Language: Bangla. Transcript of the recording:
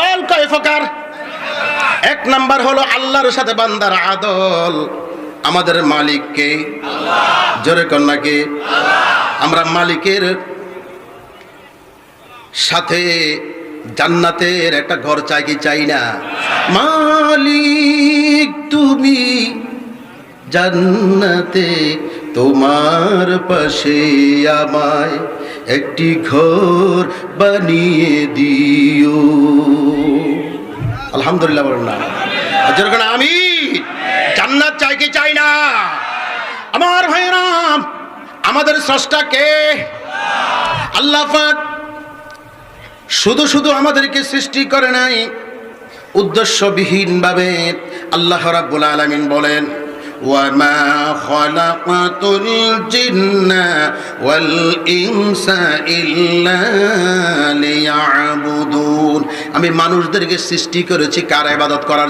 আদল কয় প্রকার? এক নাম্বার হলো আল্লাহর সাথে বান্দার আদল। আমাদের মালিক কে? আল্লাহ। জোরে কন্যা কে? আল্লাহ। আমরা মালিকের সাথে জান্নাতের একটা ঘর চাই কি চাই না? মালিক তুমি জান্নাতে তোমার পাশে আমায় একটি ঘর বানিয়ে দিও। আলহামদুলিল্লাহ বলেন না? যেরকম আমি জান্নাত চাই কি চাই না? আমার ভাইরা, আমাদের স্রষ্টা কে? আল্লাহ পাক শুধু শুধু আমাদেরকে সৃষ্টি করে নাই, উদ্দেশ্যবিহীন ভাবে আল্লাহ রাব্বুল আলামিন বলেন, ওয়ামা খালাকাতুল জিন্না ওয়াল ইনসা ইল্লা লিয়াবুদুন। আমি মানুষদেরকে সৃষ্টি করেছি কার ইবাদত করার জন্য?